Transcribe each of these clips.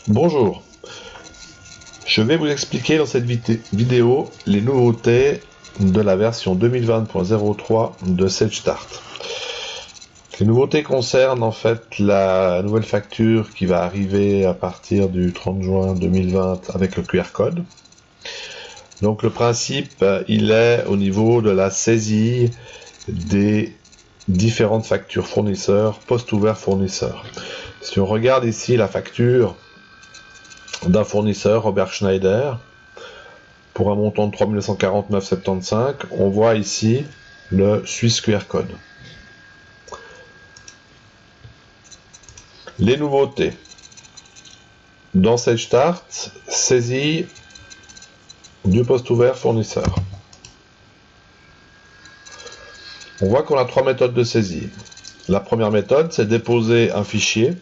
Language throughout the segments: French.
Bonjour, je vais vous expliquer dans cette vidéo les nouveautés de la version 2020.03 de SageStart. Les nouveautés concernent en fait la nouvelle facture qui va arriver à partir du 30 juin 2020 avec le QR code. Donc le principe, il est au niveau de la saisie des différentes factures fournisseurs, poste ouvert fournisseur. Si on regarde ici la facture d'un fournisseur, Robert Schneider, pour un montant de 3 949,75, on voit ici le Swiss QR code. Les nouveautés. Dans SageStart, saisie du poste ouvert fournisseur. On voit qu'on a trois méthodes de saisie. La première méthode, c'est déposer un fichier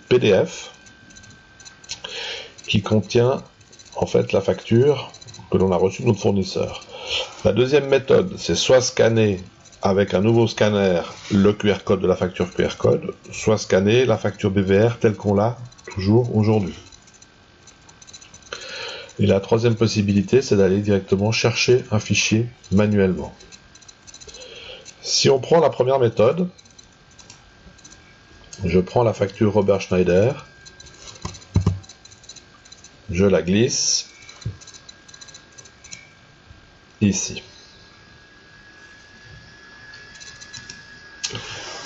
PDF qui contient en fait la facture que l'on a reçue de notre fournisseur. La deuxième méthode, c'est soit scanner avec un nouveau scanner le QR code de la facture QR code, soit scanner la facture BVR telle qu'on l'a toujours aujourd'hui. Et la troisième possibilité, c'est d'aller directement chercher un fichier manuellement. Si on prend la première méthode, je prends la facture Robert Schneider, je la glisse ici.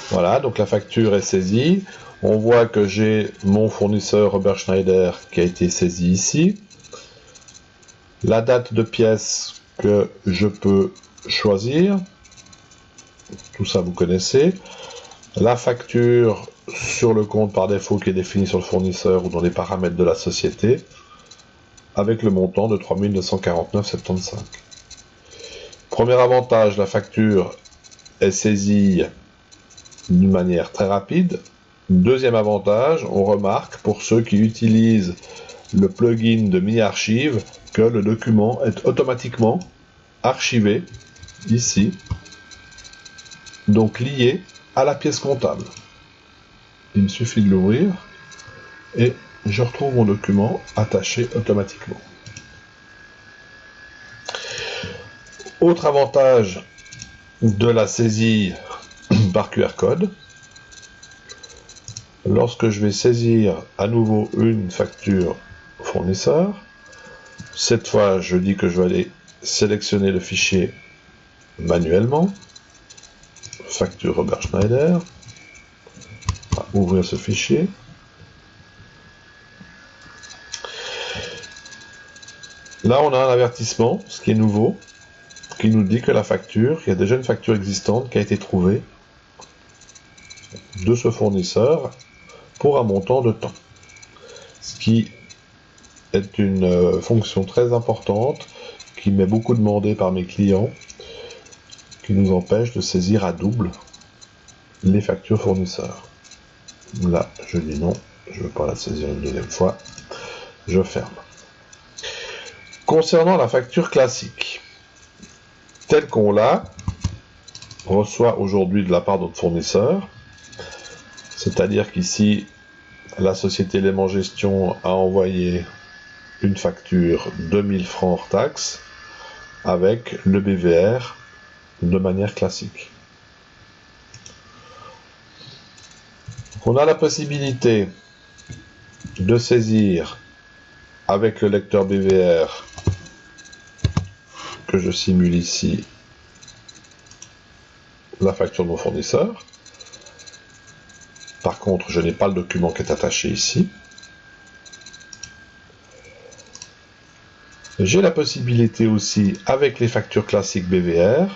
Voilà, donc la facture est saisie. On voit que j'ai mon fournisseur Robert Schneider qui a été saisi ici. La date de pièce que je peux choisir. Tout ça vous connaissez. La facture sur le compte par défaut qui est défini sur le fournisseur ou dans les paramètres de la société, avec le montant de 3 949,75. Premier avantage, la facture est saisie d'une manière très rapide. Deuxième avantage, on remarque pour ceux qui utilisent le plugin de mini-archive que le document est automatiquement archivé ici, donc lié à la pièce comptable. Il me suffit de l'ouvrir et je retrouve mon document attaché automatiquement. Autre avantage de la saisie par QR code, lorsque je vais saisir à nouveau une facture fournisseur, cette fois je dis que je vais aller sélectionner le fichier manuellement, facture Robert Schneider, on va ouvrir ce fichier. Là on a un avertissement, ce qui est nouveau, qui nous dit que la facture, il y a déjà une facture existante qui a été trouvée de ce fournisseur pour un montant de temps. Ce qui est une fonction très importante qui m'est beaucoup demandée par mes clients, qui nous empêche de saisir à double les factures fournisseurs. Là, je dis non, je ne veux pas la saisir une deuxième fois, je ferme. Concernant la facture classique, telle qu'on la reçoit aujourd'hui de la part de notre fournisseur, c'est-à-dire qu'ici, la société Élément Gestion a envoyé une facture de 1000 francs hors taxe avec le BVR de manière classique. On a la possibilité de saisir avec le lecteur BVR que je simule ici la facture de mon fournisseur. Par contre, je n'ai pas le document qui est attaché ici. J'ai la possibilité aussi, avec les factures classiques BVR,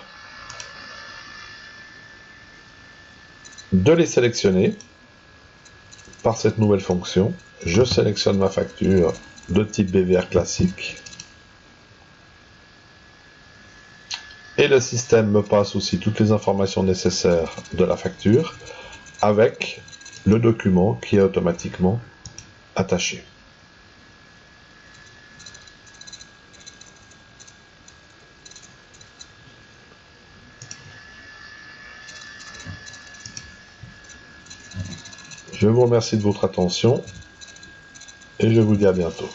de les sélectionner par cette nouvelle fonction. Je sélectionne ma facture de type BVR classique. Et le système me passe aussi toutes les informations nécessaires de la facture avec le document qui est automatiquement attaché. Je vous remercie de votre attention et et je vous dis à bientôt.